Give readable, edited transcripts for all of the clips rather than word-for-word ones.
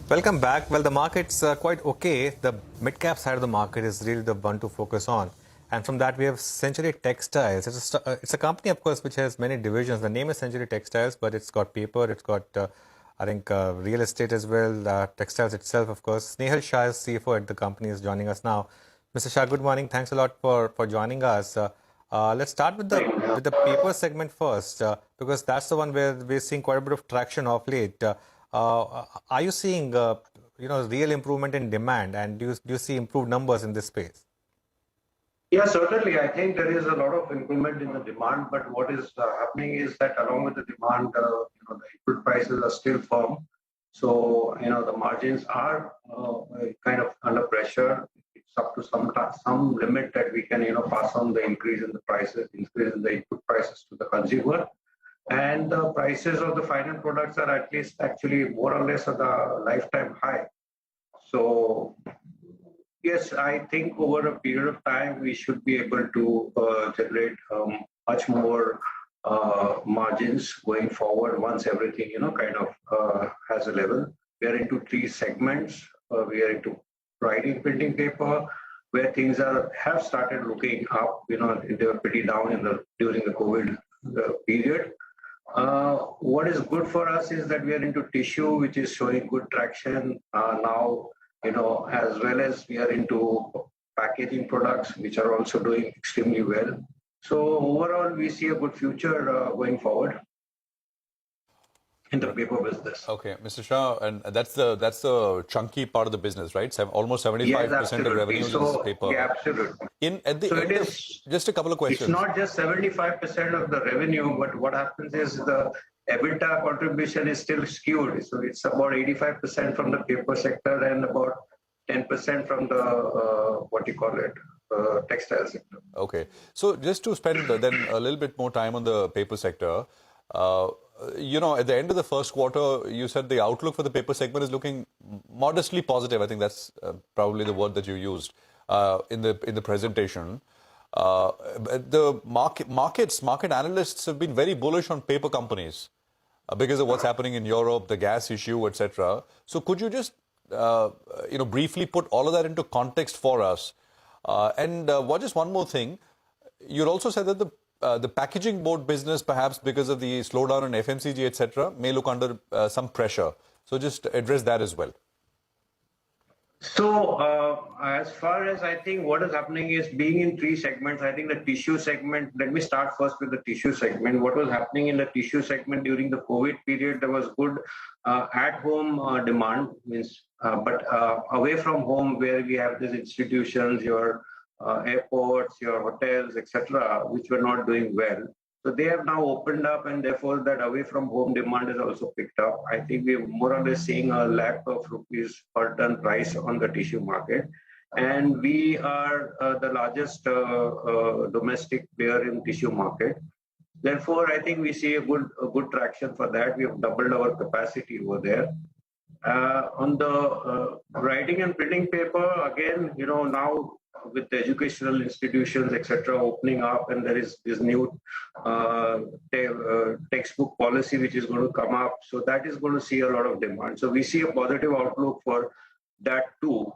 Welcome back. Well, the market's quite okay. The mid-cap side of the market is really the one to focus on. And from that, we have Century Textiles. It's a company, of course, which has many divisions. The name is Century Textiles, but it's got paper, it's got, I think, real estate as well, textiles itself, of course. Snehal Shah, CFO at the company, is joining us now. Mr. Shah, good morning. Thanks a lot for joining us. Let's start with the paper segment first, because that's the one where we're seeing quite a bit of traction of late. Are you seeing, real improvement in demand, and do you see improved numbers in this space? Yeah, certainly. I think there is a lot of improvement in the demand, but what is happening is that along with the demand, the input prices are still firm. So, the margins are kind of under pressure. It's up to some limit that we can, pass on the increase in the prices, increase in the input prices to the consumer. And the prices of the final products are at least actually more or less at a lifetime high. So, yes, I think over a period of time, we should be able to generate much more margins going forward once everything, kind of has a level. We are into three segments. We are into writing printing paper, where things have started looking up. They were pretty down during the COVID period. What is good for us is that we are into tissue, which is showing good traction now, as well as we are into packaging products, which are also doing extremely well. So overall, we see a good future going forward in the paper business. Okay, Mr. Shah, and that's the chunky part of the business, right? Almost 75% of revenues is paper. Yeah, absolutely. Just a couple of questions. It's not just 75% of the revenue, but what happens is the EBITDA contribution is still skewed. So it's about 85% from the paper sector and about 10% from the, textile sector. Okay. So just to spend then a little bit more time on the paper sector, at the end of the first quarter, you said the outlook for the paper segment is looking modestly positive. I think that's probably the word that you used in the presentation. The market analysts have been very bullish on paper companies because of what's happening in Europe, the gas issue, etc. So could you just briefly put all of that into context for us? And just one more thing, you also said that the packaging board business, perhaps because of the slowdown in FMCG, etc., may look under some pressure. So just address that as well. So as far as I think what is happening is being in three segments, I think the tissue segment, let me start first with the tissue segment. What was happening in the tissue segment during the COVID period, there was good at-home demand, but away from home where we have these institutions, your airports, your hotels, etc., which were not doing well. So they have now opened up, and therefore that away from home demand is also picked up. I think we're more or less seeing a lakh of rupees per ton price on the tissue market. And we are the largest domestic player in tissue market. Therefore, I think we see a good traction for that. We have doubled our capacity over there. On the writing and printing paper, again, now with the educational institutions, etc., opening up, and there is this new textbook policy which is going to come up. So that is going to see a lot of demand. So we see a positive outlook for that too.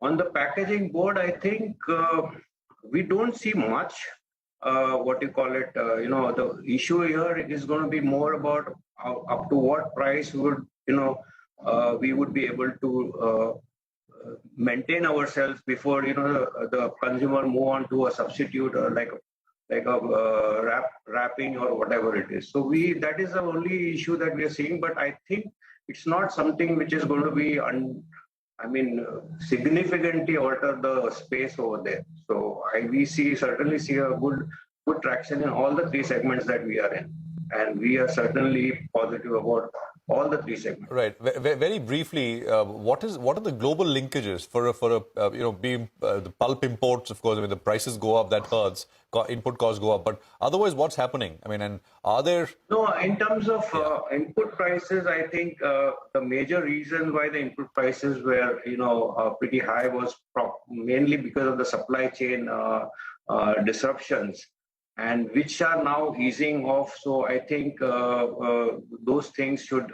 On the packaging board, I think we don't see much, the issue here is going to be more about up to what price we would be able to maintain ourselves before the consumer move on to a substitute or like a wrapping or whatever it is. So that is the only issue that we are seeing, but I think it's not something which is going to be significantly alter the space over there. So we certainly see a good traction in all the three segments that we are in, and we are certainly positive about all the three segments. Right. Very briefly, what are the global linkages for the pulp imports? Of course, the prices go up, that hurts. Input costs go up, but otherwise, what's happening? And are there? No, in terms of input prices, I think the major reason why the input prices were pretty high was mainly because of the supply chain disruptions, and which are now easing off. So I think those things should,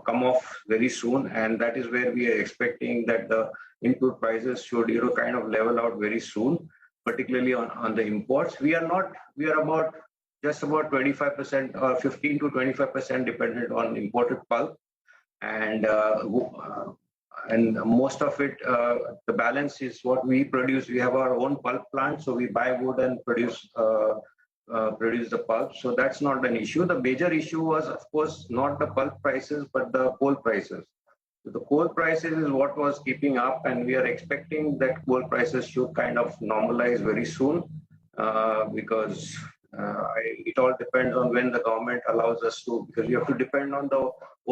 come come off very soon, and that is where we are expecting that the input prices should kind of level out very soon, particularly on the imports. We are about just about 25% or 15 to 25% dependent on imported pulp, and most of it, the balance is what we produce. We have our own pulp plant, so we buy wood and produce the pulp. So that's not an issue. The major issue was, of course, not the pulp prices, but the coal prices. So the coal prices is what was keeping up, and we are expecting that coal prices should kind of normalize very soon, because it all depends on when the government allows us to, because we have to depend on the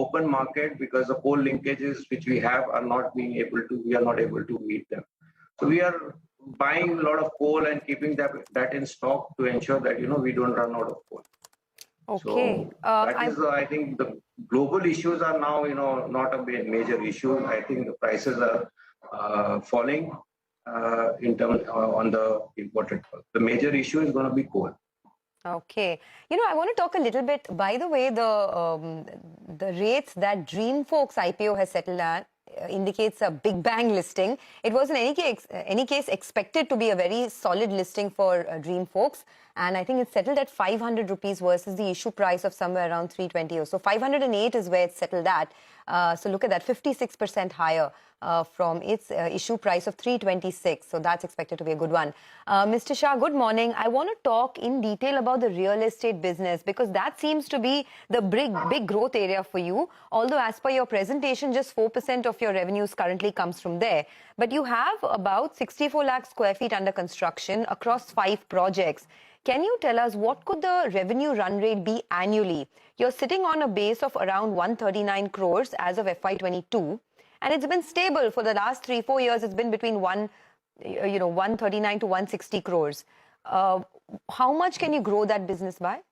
open market, because the coal linkages which we have are not we are not able to meet them. So we are buying a lot of coal and keeping that in stock to ensure that we don't run out of coal. Okay. So that is, I think, the global issues are now, not a major issue. I think the prices are falling in terms on the imported coal. The major issue is going to be coal. Okay. I want to talk a little bit, by the way, the rates that Dreamfolks IPO has settled at indicates a big bang listing. It was in any case expected to be a very solid listing for Dreamfolks, and I think it's settled at 500 rupees versus the issue price of somewhere around 320 or so. 508 is where it's settled at. So look at that, 56% higher from its issue price of 326. So that's expected to be a good one. Mr. Shah, good morning. I want to talk in detail about the real estate business, because that seems to be the big growth area for you. Although as per your presentation, just 4% of your revenues currently comes from there. But you have about 64 lakh square feet under construction across 5 projects. Can you tell us what could the revenue run rate be annually? You're sitting on a base of around 139 crores as of FY22, and it's been stable for the last 3-4 years. It's been between 139 to 160 crores. How much can you grow that business by?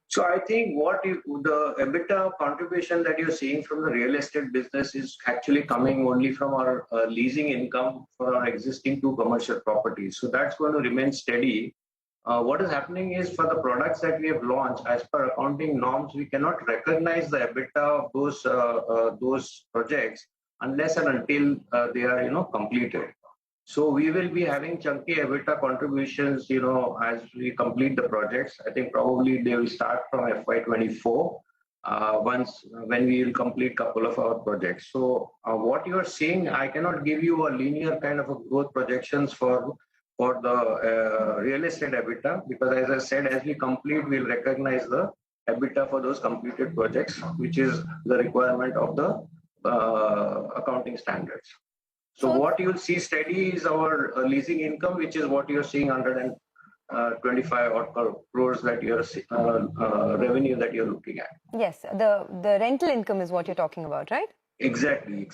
So I think the EBITDA contribution that you're seeing from the real estate business is actually coming only from our leasing income for our existing 2 commercial properties. So that's going to remain steady. What is happening is, for the products that we have launched, as per accounting norms, we cannot recognize the EBITDA of those projects unless and until they are completed. So we will be having chunky EBITDA contributions, as we complete the projects. I think probably they will start from FY24, when we will complete couple of our projects. So what you are seeing, I cannot give you a linear kind of a growth projections for the real estate EBITDA, because as I said, as we complete, we'll recognize the EBITDA for those completed projects, which is the requirement of the accounting standards. So what you'll see steady is our leasing income, which is what you're seeing, 125 odd crores that you're revenue that you're looking at. Yes, the rental income is what you're talking about, right? Exactly.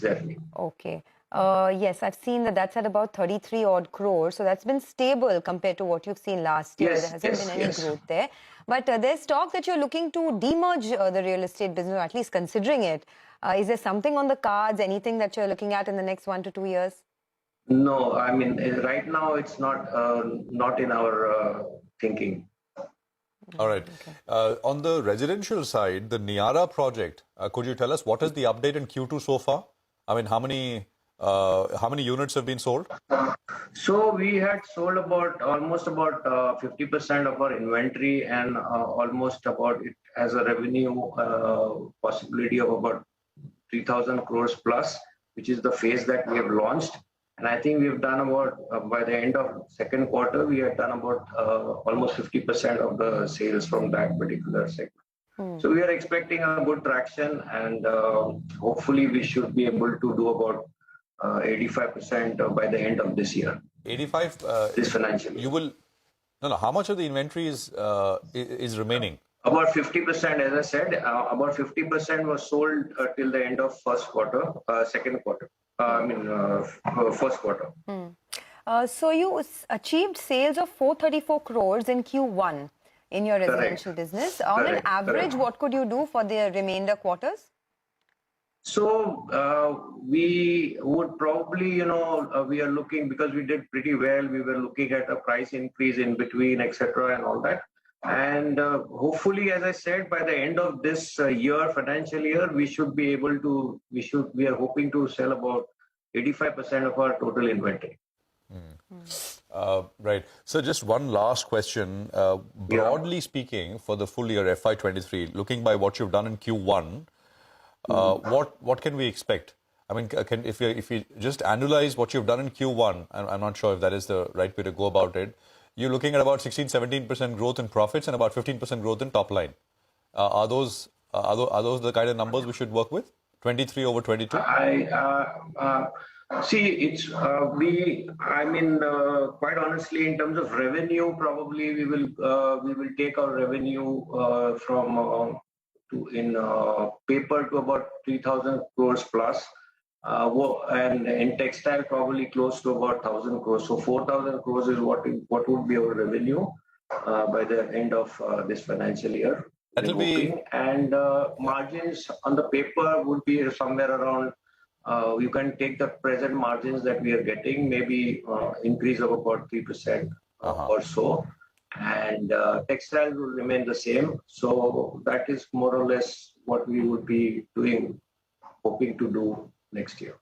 Okay. Yes, I've seen that's at about 33 odd crores. So that's been stable compared to what you've seen last year. There hasn't been any growth there. But there's talk that you're looking to demerge the real estate business, or at least considering it. Is there something on the cards, anything that you're looking at in the next 1 to 2 years? No, I mean, right now it's not in our thinking. All right. Okay. On the residential side, the Niara project, could you tell us what is the update in Q2 so far? I mean, how many units have been sold? So we had sold almost about 50% of our inventory, and almost about, it has a revenue possibility of about 3,000 crores plus, which is the phase that we have launched. And I think we've done about, by the end of second quarter, we have done about almost 50% of the sales from that particular segment. So we are expecting a good traction, and hopefully we should be able to do about 85% by the end of this year. 85? This financial year. You will... No, how much of the inventory is remaining? About 50%, as I said, about 50% was sold till the end of first quarter, first quarter. So you achieved sales of 434 crores in Q1 in your residential business. On an average, what could you do for the remainder quarters? So we would probably, we are looking, because we did pretty well, we were looking at a price increase in between, etc. and all that. And hopefully, as I said, by the end of this financial year, we should be able to, we are hoping to sell about 85% of our total inventory. Right. So just one last question. Broadly speaking, for the full year FY23, looking by what you've done in Q1, what can we expect? I mean, if you just annualize what you've done in Q1, I'm not sure if that is the right way to go about it, you're looking at about 16-17% growth in profits and about 15% growth in top line. Are those the kind of numbers we should work with? 23 over 22? See, it's I mean, quite honestly, in terms of revenue, probably we will take our revenue from in paper to about 3,000 crores plus, and in textile probably close to about 1,000 crores. So 4,000 crores is what would be our revenue by the end of this financial year. That'll be, and margins on the paper would be somewhere around. You can take the present margins that we are getting, maybe increase of about 3% or so, and textiles will remain the same. So that is more or less what we would be doing, hoping to do next year.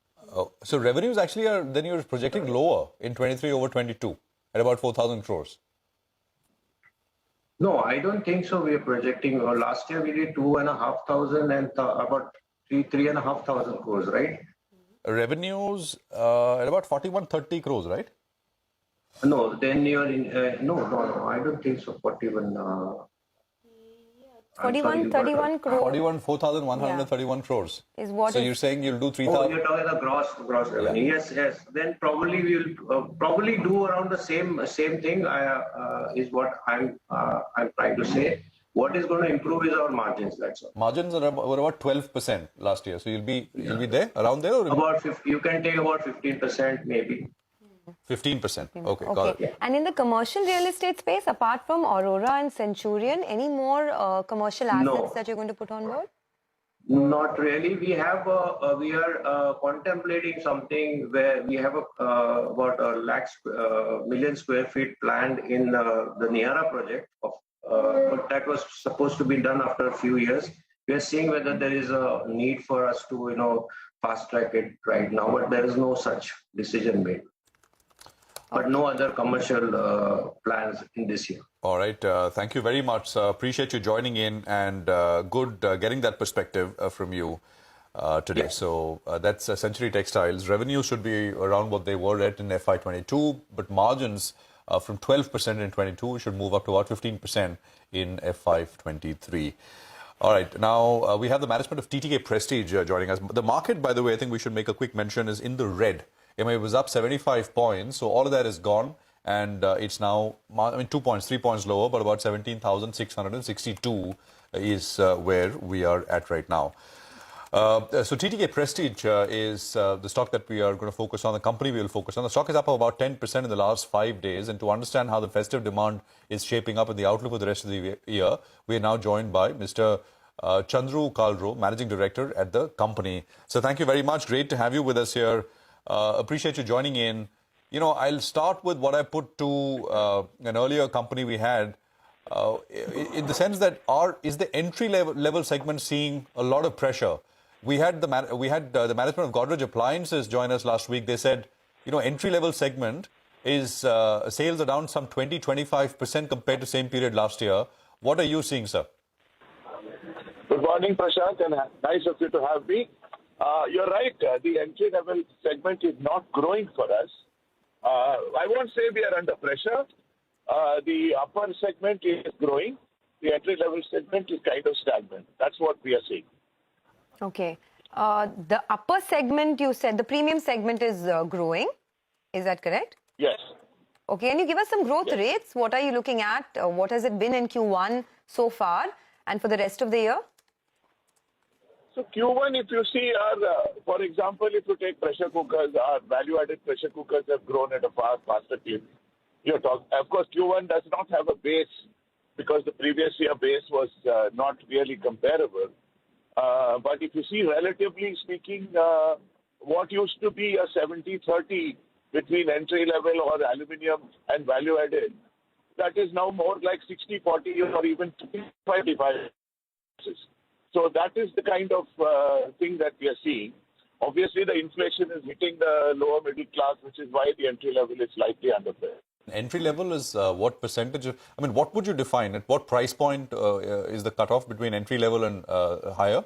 So revenues actually are, then you're projecting lower in 23 over 22 at about 4,000 crores. No, I don't think so. We are projecting. Last year we did 2,500 and about 3,500 crores, right? Revenues at about 41-30 crores, right? No, then you're in. No, I don't think so. 31 crores. 4,131 crores. Is what so you're saying you'll do 3,000? Oh, you're talking the gross revenue. Yeah. Yes. Then probably we'll probably do around the same thing. Is what I'm trying to say. What is going to improve is our margins. That's all. Margins were about 12% last year. So you'll be there, around there, or about 50. You can take about 15%, maybe. 15%. Okay, got it. And in the commercial real estate space, apart from Aurora and Centurion, any more commercial assets that you're going to put on board? Not really. We have we are contemplating something where we have about a million square feet planned in the Niara project, but that was supposed to be done after a few years. We are seeing whether there is a need for us to fast track it right now, but there is no such decision made. But no other commercial plans in this year. All right. Thank you very much. Appreciate you joining in, and good getting that perspective from you today. Yeah. So that's Century Textiles. Revenue should be around what they were at in FY22, but margins from 12% in 22 should move up to about 15% in FY23. All right. Now we have the management of TTK Prestige joining us. The market, by the way, I think we should make a quick mention, is in the red. It was up 75 points, so all of that is gone, and it's now, 3 points lower, but about 17,662 is where we are at right now. So TTK Prestige is the stock that we are going to focus on, the company we will focus on. The stock is up about 10% in the last 5 days, and to understand how the festive demand is shaping up and the outlook for the rest of the year, we are now joined by Mr. Chandru Kalro, Managing Director at the company. So thank you very much. Great to have you with us here. Appreciate you joining in. I'll start with what I put to an earlier company we had, in the sense that is the entry level segment seeing a lot of pressure? We had the management of Godrej Appliances join us last week. They said, entry level segment is sales are down some 20-25% compared to same period last year. What are you seeing, sir? Good morning, Prashant, and nice of you to have me. You're right. The entry-level segment is not growing for us. I won't say we are under pressure. The upper segment is growing. The entry-level segment is kind of stagnant. That's what we are seeing. Okay. The upper segment, you said, the premium segment is growing. Is that correct? Yes. Okay. Can you give us some growth rates? What are you looking at? What has it been in Q1 so far and for the rest of the year? So Q1, if you see, for example, if you take pressure cookers, our value-added pressure cookers have grown at a far faster clip. Of course, Q1 does not have a base because the previous year base was not really comparable. But if you see, relatively speaking, what used to be a 70-30 between entry-level or aluminium and value-added that is now more like 60-40 or even 55. So that is the kind of thing that we are seeing. Obviously, the inflation is hitting the lower middle class, which is why the entry level is slightly under pressure. Entry level is what percentage of, I mean, what would you define? At what price point is the cutoff between entry level and higher?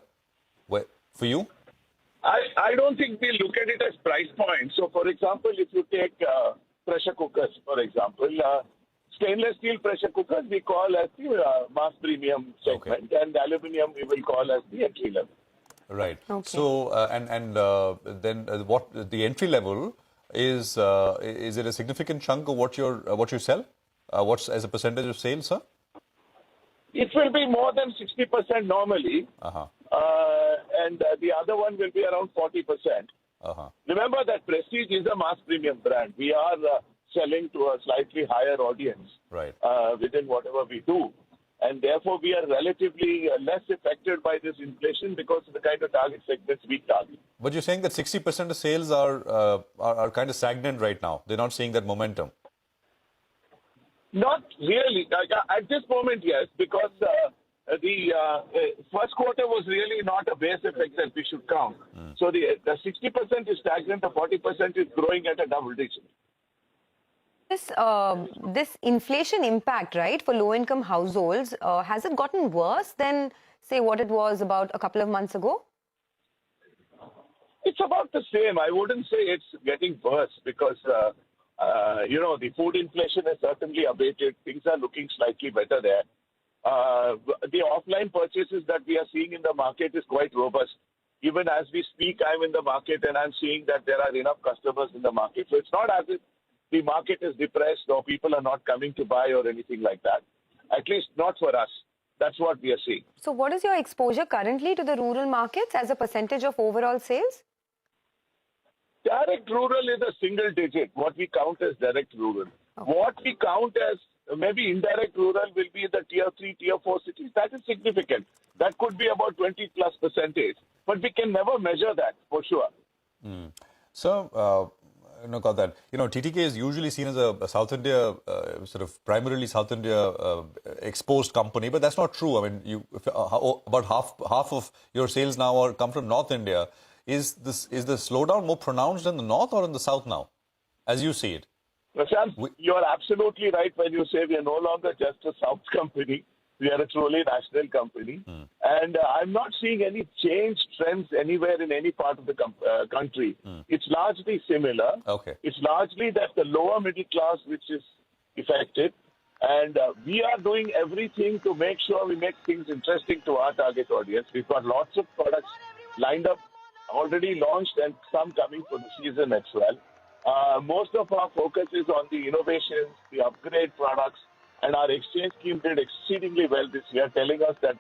For you? I don't think we look at it as price points. So, for example, if you take pressure cookers, for example, stainless steel pressure cookers we call as the mass premium segment, and aluminium we will call as the entry level. Right. Okay. So, then what the entry level is it a significant chunk of what you sell? What's as a percentage of sales, sir? It will be more than 60% normally, and the other one will be around 40%. Remember that Prestige is a mass premium brand. We are selling to a slightly higher audience within whatever we do. And therefore, we are relatively less affected by this inflation because of the kind of target segments we target. But you're saying that 60% of sales are kind of stagnant right now. They're not seeing that momentum. Not really. At this moment, yes, because the first quarter was really not a base effect that we should count. So the 60% is stagnant, the 40% is growing at a double digit. This inflation impact, right, for low-income households, has it gotten worse than, say, what it was about a couple of months ago? It's about the same. I wouldn't say it's getting worse because, the food inflation has certainly abated. Things are looking slightly better there. The offline purchases that we are seeing in the market is quite robust. Even as we speak, I'm in the market and I'm seeing that there are enough customers in the market. So it's not as if the market is depressed or people are not coming to buy or anything like that. At least not for us. That's what we are seeing. So what is your exposure currently to the rural markets as a percentage of overall sales? Direct rural is a single digit, what we count as direct rural. Okay. What we count as maybe indirect rural will be the tier 3, tier 4 cities. That is significant. That could be about 20+%. But we can never measure that for sure. So, got that. TTK is usually seen as a South India, sort of primarily South India exposed company, but that's not true. I mean, about half of your sales now come from North India. Is the slowdown more pronounced in the North or in the South now, as you see it? Prashant, you are absolutely right when you say we are no longer just a South company. We are a truly national company. And I'm not seeing any change trends anywhere in any part of the country. It's largely similar. Okay. It's largely that the lower middle class which is affected. And we are doing everything to make sure we make things interesting to our target audience. We've got lots of products lined up, already launched, and some coming for the season as well. Most of our focus is on the innovations, the upgrade products, and our exchange scheme did exceedingly well this year, telling us that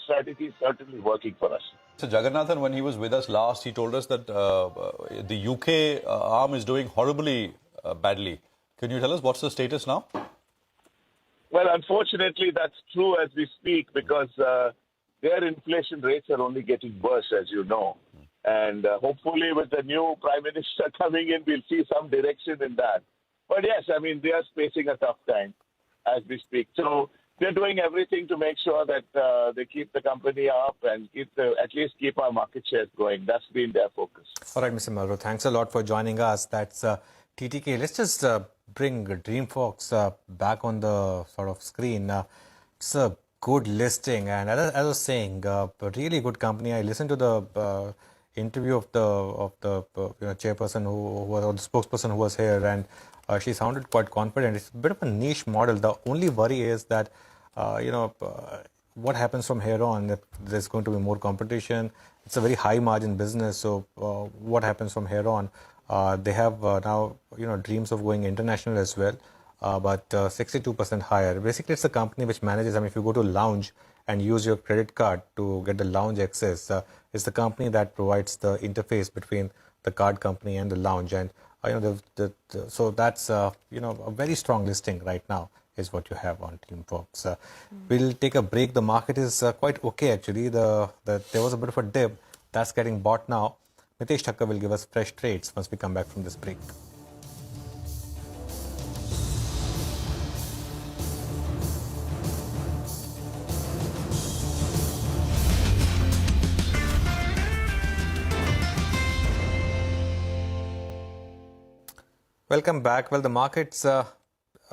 strategy is certainly working for us. So Jagannathan, when he was with us last, he told us that the UK arm is doing horribly badly. Can you tell us what's the status now? Well, unfortunately, that's true as we speak because their inflation rates are only getting worse, as you know. And hopefully with the new Prime Minister coming in, we'll see some direction in that. But yes, I mean, they are facing a tough time as we speak. So they're doing everything to make sure that they keep the company up and at least keep our market shares going. That's been their focus. All right, Mr. Malro, thanks a lot for joining us. That's TTK. Let's just bring Dreamfox back on the sort of screen. It's a good listing, and as I was saying, a really good company. I listened to the interview of the chairperson who was, or the spokesperson who was here, and she sounded quite confident. It's a bit of a niche model. The only worry is that what happens from here on. There's going to be more competition. It's a very high margin business. So what happens from here on? They have now dreams of going international as well, but 62% higher. Basically, it's a company which manages. I mean, if you go to Lounge and use your credit card to get the Lounge access, it's the company that provides the interface between the card company and the Lounge. And so that's a very strong listing right now is what you have on Dreamfox. We'll take a break. The market is quite okay actually. There was a bit of a dip that's getting bought now. Mitesh Thakkar will give us fresh trades once we come back from this break. Welcome back. Well, the market's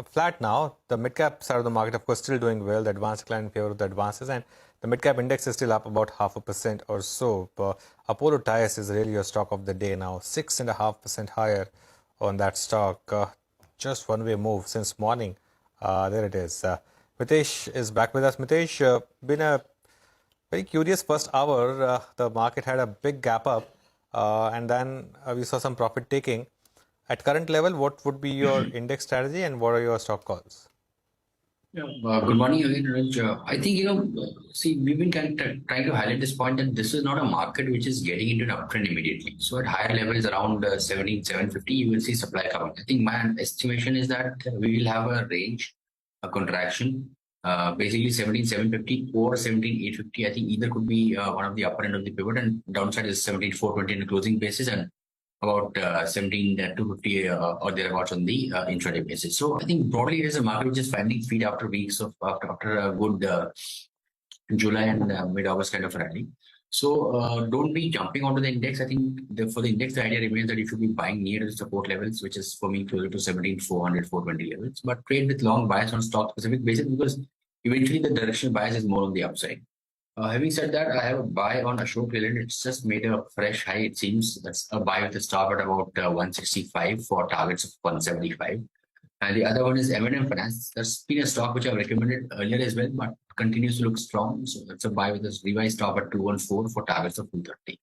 flat now. The mid-cap side of the market, of course, still doing well. The advanced decline in favor of the advances, and the mid-cap index is still up about 0.5% or so. Apollo Tyres is really your stock of the day now, 6.5% higher on that stock. Just one-way move since morning. There it is. Mitesh is back with us. Mitesh, been a very curious first hour. The market had a big gap up, and then we saw some profit taking. At current level, what would be your index strategy and what are your stock calls? Yeah, good morning again, Raj. I think, see, we've been kind of trying to highlight this point that this is not a market which is getting into an uptrend immediately. So at higher levels around 17,750, you will see supply coming. I think my estimation is that we will have a range, a contraction, basically 17,750 or 17,850. I think either could be one of the upper end of the pivot, and downside is 17,420 in the closing basis and about 17,250 or thereabouts on the intraday basis. So I think broadly it is a market which is finding feet after weeks of after a good July and mid-August kind of rally. So don't be jumping onto the index. I think for the index, the idea remains that you should be buying near the support levels, which is for me closer to 17,400, 420 levels. But trade with long bias on stock specific basis because eventually the directional bias is more on the upside. Having said that, I have a buy on Ashok Leyland. It's just made a fresh high, it seems. That's a buy with a stop at about 165 for targets of 175. And the other one is M&M Finance. That's been a stock which I've recommended earlier as well, but continues to look strong. So that's a buy with a revised stop at 214 for targets of 230.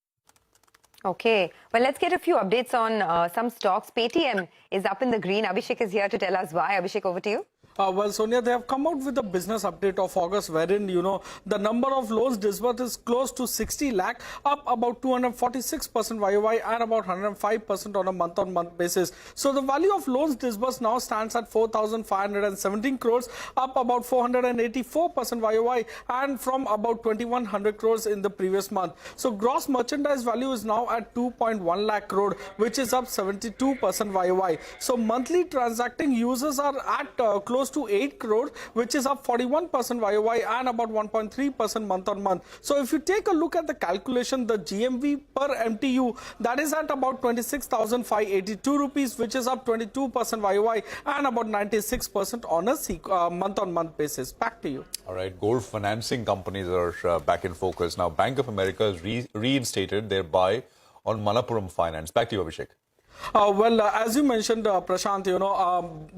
Okay. Well, let's get a few updates on some stocks. Paytm is up in the green. Abhishek is here to tell us why. Abhishek, over to you. Well, Sonia, they have come out with a business update of August wherein, the number of loans disbursed is close to 60 lakh, up about 246% YOY and about 105% on a month-on-month basis. So the value of loans disbursed now stands at 4,517 crores, up about 484% YOY and from about 2,100 crores in the previous month. So gross merchandise value is now at 2.1 lakh crore, which is up 72% YOY. So monthly transacting users are at close to 8 crore, which is up 41% YOY and about 1.3% month-on-month. So if you take a look at the calculation, the GMV per MTU, that is at about 26,582 rupees, which is up 22% YOY and about 96% on a month-on-month basis. Back to you. All right, gold financing companies are back in focus. Now, Bank of America has reinstated their buy on Manappuram Finance. Back to you, Abhishek. As you mentioned, Prashant,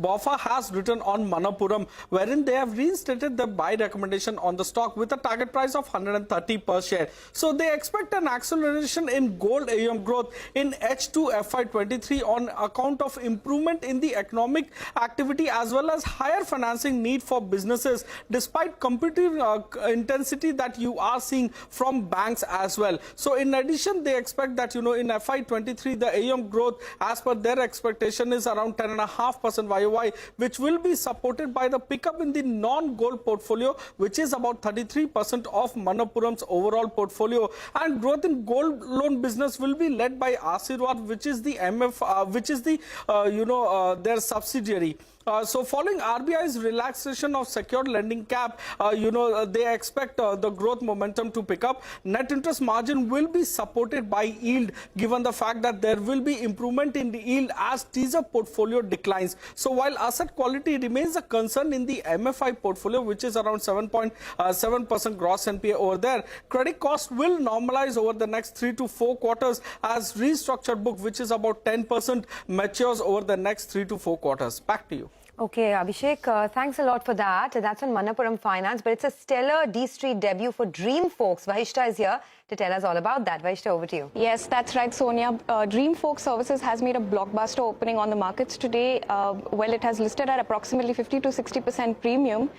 BOFA has written on Manappuram, wherein they have reinstated the buy recommendation on the stock with a target price of 130 per share. So they expect an acceleration in gold AUM growth in H2 FY23 on account of improvement in the economic activity as well as higher financing need for businesses, despite competitive intensity that you are seeing from banks as well. So in addition, they expect that, in FY23, the AUM growth as per their expectation is around 10.5% YOY, which will be supported by the pickup in the non-gold portfolio, which is about 33% of Manappuram's overall portfolio. And growth in gold loan business will be led by Asirvad, which is the their subsidiary. So following RBI's relaxation of secured lending cap, they expect the growth momentum to pick up. Net interest margin will be supported by yield, given the fact that there will be improvement in the yield as teaser portfolio declines. So while asset quality remains a concern in the MFI portfolio, which is around 7.7% gross NPA over there, credit cost will normalize over the next 3 to 4 quarters as restructured book, which is about 10%, matures over the next 3 to 4 quarters. Back to you. Okay, Abhishek, thanks a lot for that. That's on Manappuram Finance, but it's a stellar D-Street debut for Dream Folks. Vahishta is here to tell us all about that. Vahishta, over to you. Yes, that's right, Sonia. Dream Folk Services has made a blockbuster opening on the markets today. It has listed at approximately 50 to 60% premium.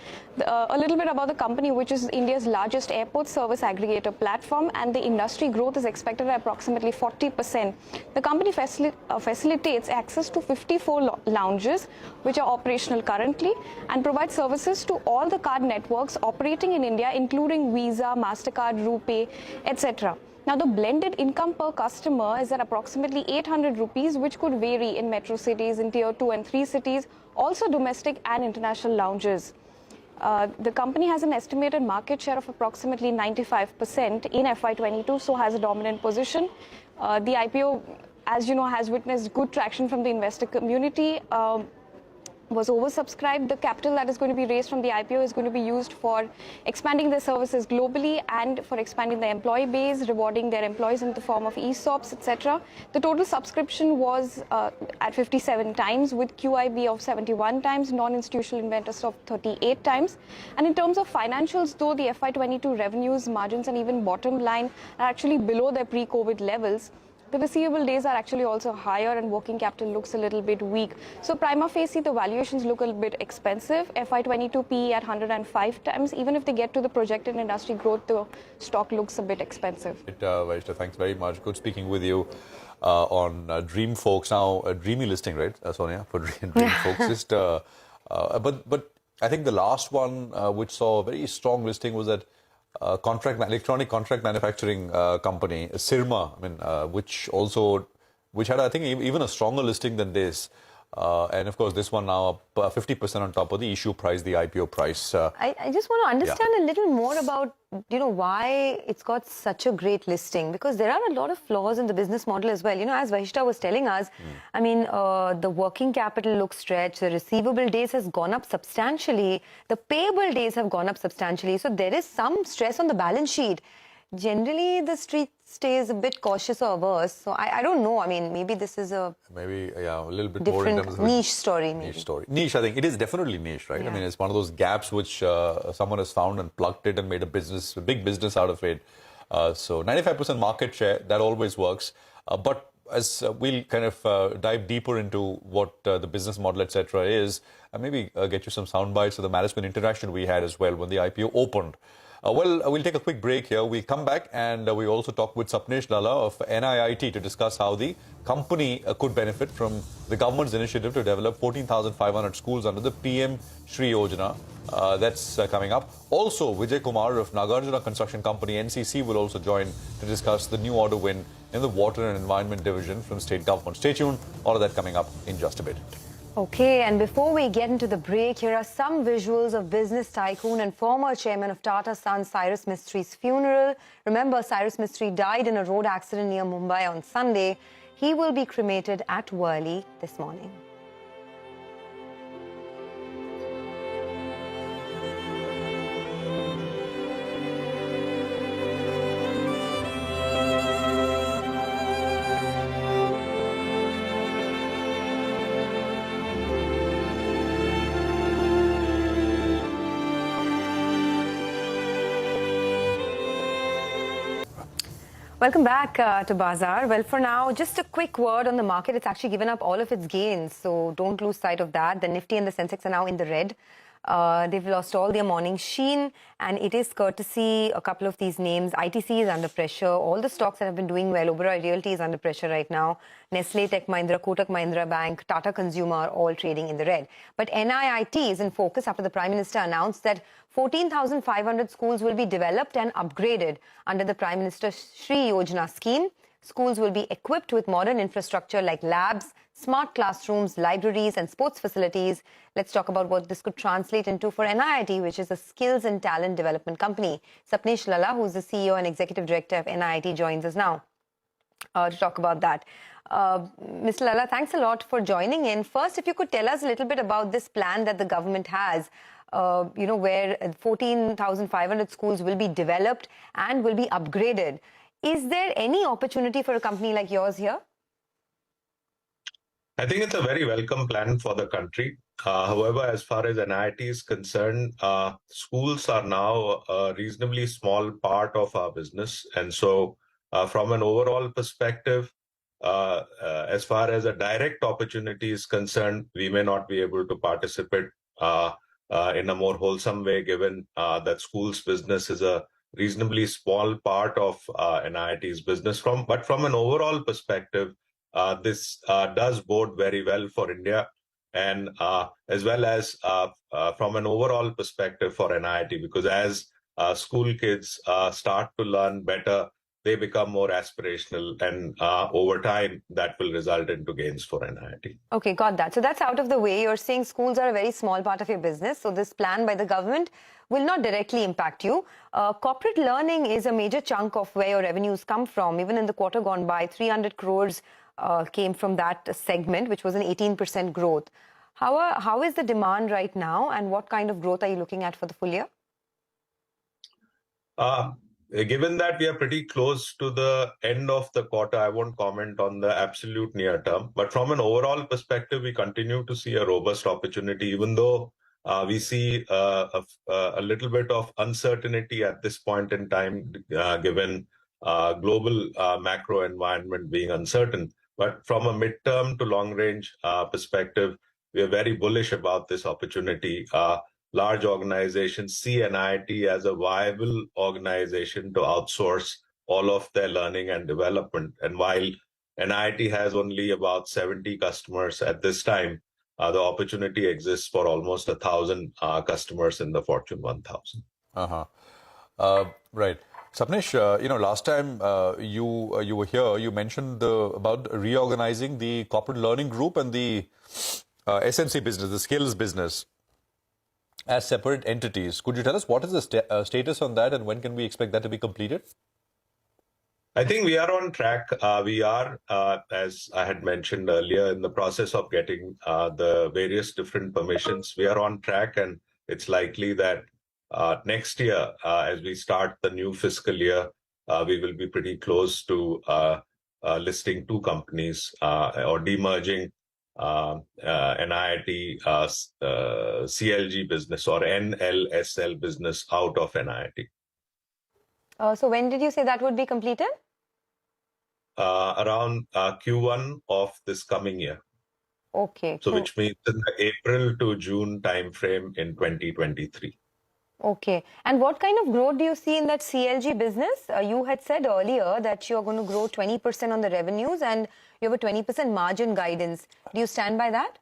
A little bit about the company, which is India's largest airport service aggregator platform, and the industry growth is expected at approximately 40%. The company facilitates access to 54 lounges, which are operational currently, and provides services to all the card networks operating in India, including Visa, MasterCard, RuPay, etc. Now, the blended income per customer is at approximately 800 rupees, which could vary in metro cities, in tier 2 and 3 cities, also domestic and international lounges. The company has an estimated market share of approximately 95% in FY22, so has a dominant position. The IPO as you know, has witnessed good traction from the investor community. Was oversubscribed. The capital that is going to be raised from the IPO is going to be used for expanding their services globally and for expanding the employee base, rewarding their employees in the form of ESOPs, etc. The total subscription was at 57 times, with QIB of 71 times, non-institutional investors of 38 times. And in terms of financials, though, the FY22 revenues, margins, and even bottom line are actually below their pre-COVID levels, the receivable days are actually also higher and working capital looks a little bit weak. So prima facie, the valuations look a little bit expensive. FY22 PE at 105 times. Even if they get to the projected industry growth, the stock looks a bit expensive. Vaishta, thanks very much. Good speaking with you on Dream Folks. Now, a dreamy listing, right, Sonia, for Dream Folks. Just, but I think the last one which saw a very strong listing was that electronic contract manufacturing company, Sirma, which had, I think, even a stronger listing than this. And of course, this one now up 50% on top of the issue price, the IPO price. I just want to understand a little more about, why it's got such a great listing, because there are a lot of flaws in the business model as well. As Vaishta was telling us, the working capital looks stretched, the receivable days has gone up substantially, the payable days have gone up substantially. So there is some stress on the balance sheet. Generally, the street stays a bit cautious or averse. So I don't know. Maybe this is a little bit more different in terms of niche story. Maybe. Niche, I think it is definitely niche, right? Yeah. It's one of those gaps which someone has found and plugged it and made a big business out of it. So 95% market share, that always works. But as we'll kind of dive deeper into what the business model, etc., is, and maybe get you some sound bites of the management interaction we had as well when the IPO opened. We'll take a quick break here. We come back and we also talk with Sapnesh Lalla of NIIT to discuss how the company could benefit from the government's initiative to develop 14,500 schools under the PM Shri Yojana. That's coming up. Also, Vijay Kumar of Nagarjuna Construction Company, NCC, will also join to discuss the new order win in the Water and Environment Division from state government. Stay tuned. All of that coming up in just a bit. Okay, and before we get into the break, here are some visuals of business tycoon and former chairman of Tata Sons Cyrus Mistri's funeral. Remember, Cyrus Mistry died in a road accident near Mumbai on Sunday. He will be cremated at Worli this morning. Welcome back to Bazaar. Well, for now, just a quick word on the market. It's actually given up all of its gains, so don't lose sight of that. The Nifty and the Sensex are now in the red. They've lost all their morning sheen, and it is courtesy a couple of these names. ITC is under pressure. All the stocks that have been doing well, Oberoi Realty is under pressure right now. Nestle, Tech Mahindra, Kotak Mahindra Bank, Tata Consumer are all trading in the red. But NIIT is in focus after the Prime Minister announced that 14,500 schools will be developed and upgraded under the Prime Minister Shri Yojana scheme. Schools will be equipped with modern infrastructure like labs, smart classrooms, libraries and sports facilities. Let's talk about what this could translate into for NIIT, which is a skills and talent development company. Sapnesh Lalla, who is the CEO and Executive Director of NIIT, joins us now to talk about that. Mr. Lalla, thanks a lot for joining in. First, if you could tell us a little bit about this plan that the government has, where 14,500 schools will be developed and will be upgraded. Is there any opportunity for a company like yours here? I think it's a very welcome plan for the country. However, as far as NIIT is concerned, schools are now a reasonably small part of our business. And so from an overall perspective, as far as a direct opportunity is concerned, we may not be able to participate in a more wholesome way, given that schools business is a reasonably small part of NIIT's business. But from an overall perspective, this does bode very well for India, and as well as from an overall perspective for NIIT, because as school kids start to learn better, they become more aspirational, and over time, that will result into gains for NIIT. Okay, got that. So that's out of the way. You're saying schools are a very small part of your business. So this plan by the government will not directly impact you. Corporate learning is a major chunk of where your revenues come from. Even in the quarter gone by, 300 crores came from that segment, which was an 18% growth. How is the demand right now, and what kind of growth are you looking at for the full year? Given that we are pretty close to the end of the quarter, I won't comment on the absolute near term. But from an overall perspective, we continue to see a robust opportunity, even though we see a little bit of uncertainty at this point in time, given global macro environment being uncertain. But from a midterm to long range perspective, we are very bullish about this opportunity. Large organizations see NIIT as a viable organization to outsource all of their learning and development. And while NIIT has only about 70 customers at this time, the opportunity exists for almost 1,000 customers in the Fortune 1000. Right. Sapnesh, last time you were here, you mentioned about reorganizing the corporate learning group and the SNC business, the skills business, as separate entities. Could you tell us what is the status on that, and when can we expect that to be completed? I think we are on track. We are, as I had mentioned earlier, in the process of getting the various different permissions. We are on track, and it's likely that next year, as we start the new fiscal year, we will be pretty close to listing two companies or demerging NIIT CLG business or NLSL business out of NIIT. So when did you say that would be completed? Around Q1 of this coming year. Okay. So which means in the April to June timeframe in 2023. Okay. And what kind of growth do you see in that CLG business? You had said earlier that you're going to grow 20% on the revenues and you have a 20% margin guidance. Do you stand by that?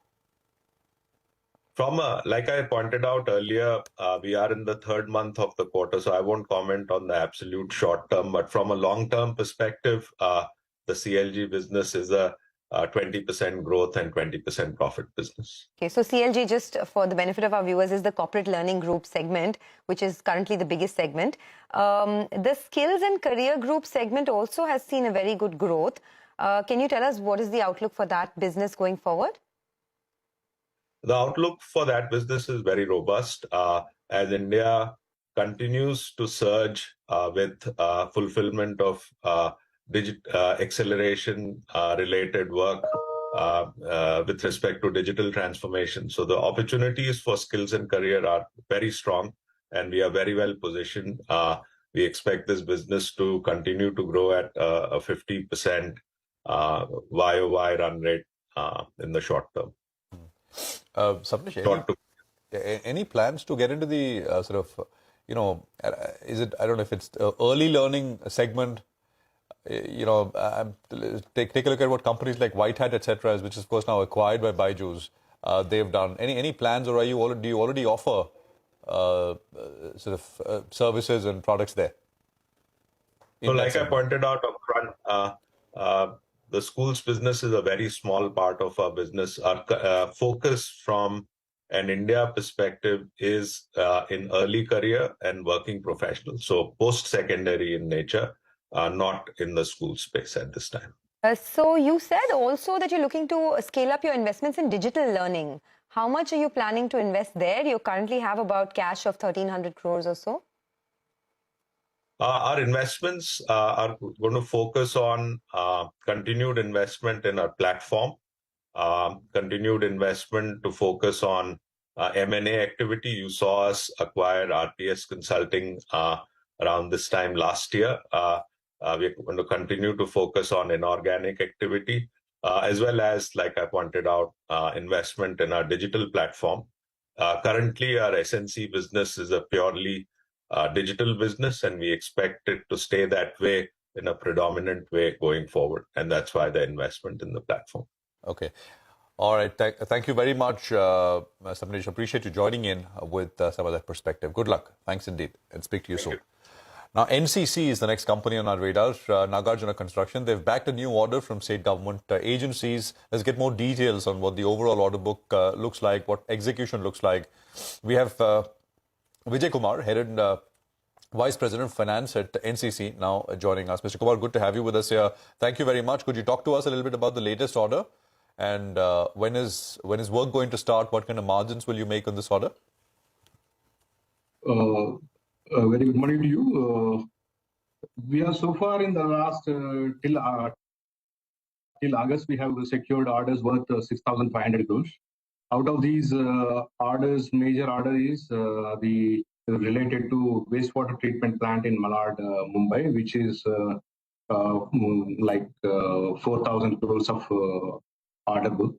Like I pointed out earlier, we are in the third month of the quarter, so I won't comment on the absolute short term. But from a long-term perspective, the CLG business is a 20% growth and 20% profit business. Okay, so CLG, just for the benefit of our viewers, is the corporate learning group segment, which is currently the biggest segment. The skills and career group segment also has seen a very good growth. Can you tell us what is the outlook for that business going forward? The outlook for that business is very robust as India continues to surge with fulfillment of acceleration related work with respect to digital transformation. So the opportunities for skills and career are very strong, and we are very well positioned. We expect this business to continue to grow at a 50% YOY run rate in the short term. Sapnesh, any plans to get into the is it, I don't know if it's early learning segment? Take a look at what companies like White Hat, etc., which is of course now acquired by Byju's, they've done. Any plans, or do you already offer services and products there? So like I pointed out up front, the schools business is a very small part of our business. Our focus from an India perspective is in early career and working professionals. So post-secondary in nature, not in the school space at this time. So you said also that you're looking to scale up your investments in digital learning. How much are you planning to invest there? You currently have about cash of 1,300 crores or so. Our investments are going to focus on continued investment in our platform, continued investment to focus on M&A activity. You saw us acquire RPS Consulting around this time last year. We're going to continue to focus on inorganic activity, as well as, like I pointed out, investment in our digital platform. Currently, our SNC business is a purely digital business, and we expect it to stay that way in a predominant way going forward. And that's why the investment in the platform. Okay. All right. Thank you very much, Sapnesh. Appreciate you joining in with some of that perspective. Good luck. Thanks indeed. And speak to you soon. Now, NCC is the next company on our radar, Nagarjuna Construction. They've backed a new order from state government agencies. Let's get more details on what the overall order book looks like, what execution looks like. We have Vijay Kumar, Vice President of Finance at NCC, now joining us. Mr. Kumar, good to have you with us here. Thank you very much. Could you talk to us a little bit about the latest order? And when is work going to start? What kind of margins will you make on this order? Very good morning to you. We are so far in the last till August, we have secured orders worth 6,500 crores. Out of these orders, major order is the related to wastewater treatment plant in Malad, Mumbai, which is like 4,000 crores of order book.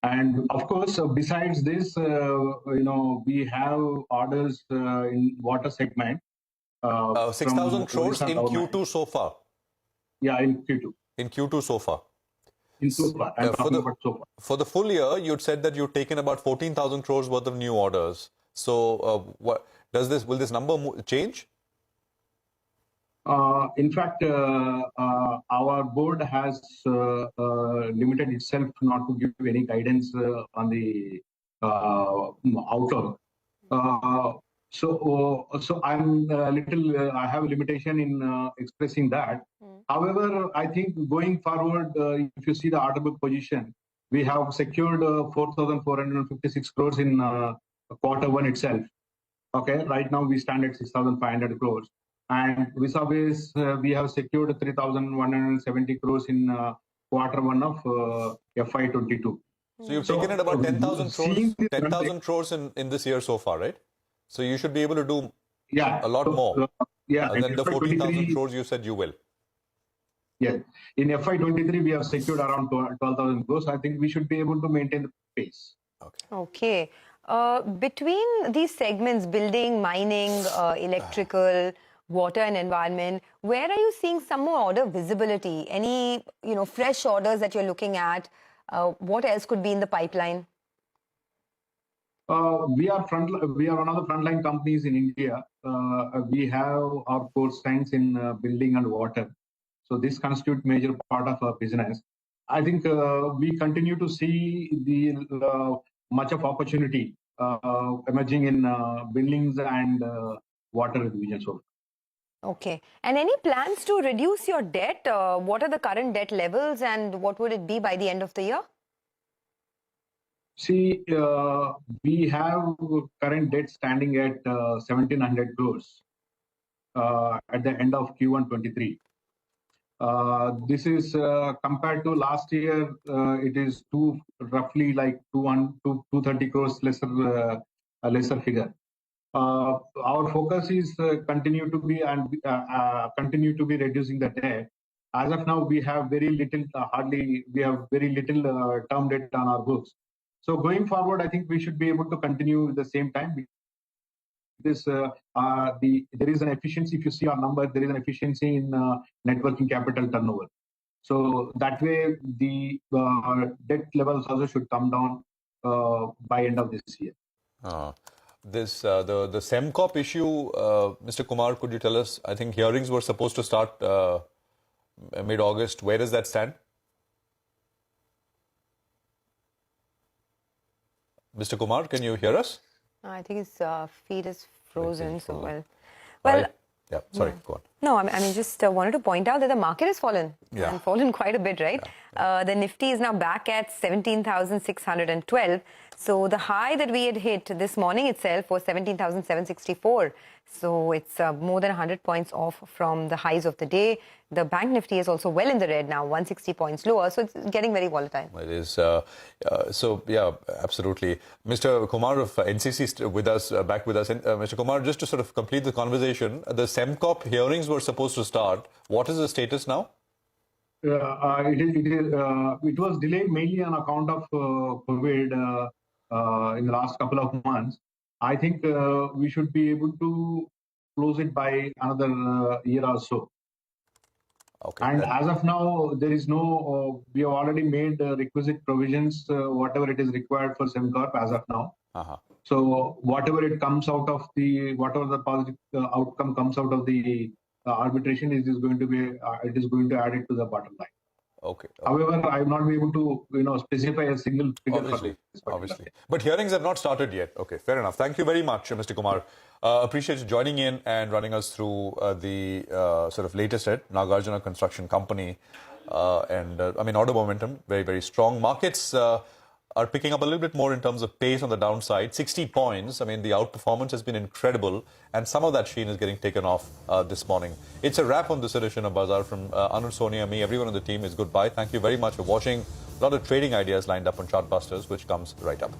And of course, besides this, we have orders in water segment. 6,000 crores in Q2 so far. Yeah, in Q2. In Q2 so far. So far. For the full year, you'd said that you'd taken about 14,000 crores worth of new orders. So, will this number change? In fact, our board has limited itself not to give any guidance on the outlook. So I'm I have a limitation in expressing that. However, I think going forward, if you see the order book position, we have secured 4,456 crores in Q1 itself. Okay, right now we stand at 6,500 crores. And vis-a-vis, we have secured 3,170 crores in Q1 of FY22. So you've taken it about 10,000 crores in this year so far, right? So you should be able to do a lot more. And then the 14,000 crores you said you will. Yeah. In FY23, we have secured around 12,000 crores. I think we should be able to maintain the pace. Okay. Between these segments, building, mining, electrical, water and environment, where are you seeing some more order visibility? Any, fresh orders that you're looking at? What else could be in the pipeline? We are one of the frontline companies in India. We have our core strengths in building and water. So this constitutes major part of our business. I think we continue to see the much of opportunity emerging in buildings and water division. So. Okay. And any plans to reduce your debt? What are the current debt levels and what would it be by the end of the year? See, we have current debt standing at 1,700 crores at the end of Q1 23. This is compared to last year, it is roughly like 230 crores lesser figure. Our focus is continue to be reducing the debt. As of now, we have very little, term debt on our books. So going forward, I think we should be able to continue at the same time. There is an efficiency. If you see our number, there is an efficiency in net working capital turnover. So that way, the debt levels also should come down by end of this year. The SEMCOP issue, Mr. Kumar, could you tell us? I think hearings were supposed to start mid-August. Where does that stand? Mr. Kumar, can you hear us? I think his feed is frozen. Well. Yeah, sorry, go on. No, I mean, just wanted to point out that the market has fallen and fallen quite a bit, right? The Nifty is now back at 17,612. So the high that we had hit this morning itself was 17,764. So it's more than 100 points off from the highs of the day. The Bank Nifty is also well in the red now, 160 points lower. So it's getting very volatile. It is. Yeah, absolutely. Mr. Kumar of NCC with us, back with us. And, Mr. Kumar, just to sort of complete the conversation, the SEMCOP hearings were supposed to start. What is the status now? It was delayed mainly on account of COVID in the last couple of months. I think we should be able to close it by another year or so. Okay. And as of now, there is no, we have already made requisite provisions, whatever it is required for SEMCOP as of now. So whatever it comes out of whatever the positive outcome comes out of the arbitration, it is going to add it to the bottom line. Okay. However, I will not be able to, specify a single figure. Obviously. But hearings have not started yet. Okay, fair enough. Thank you very much, Mr. Kumar. Appreciate you joining in and running us through the sort of latest at Nagarjuna Construction Company. Order momentum, very, very strong. Markets are picking up a little bit more in terms of pace on the downside. 60 points. I mean, the outperformance has been incredible, and some of that sheen is getting taken off this morning. It's a wrap on this edition of Bazaar from Anuj, Sonia, me. Everyone on the team is goodbye. Thank you very much for watching. A lot of trading ideas lined up on Chartbusters, which comes right up.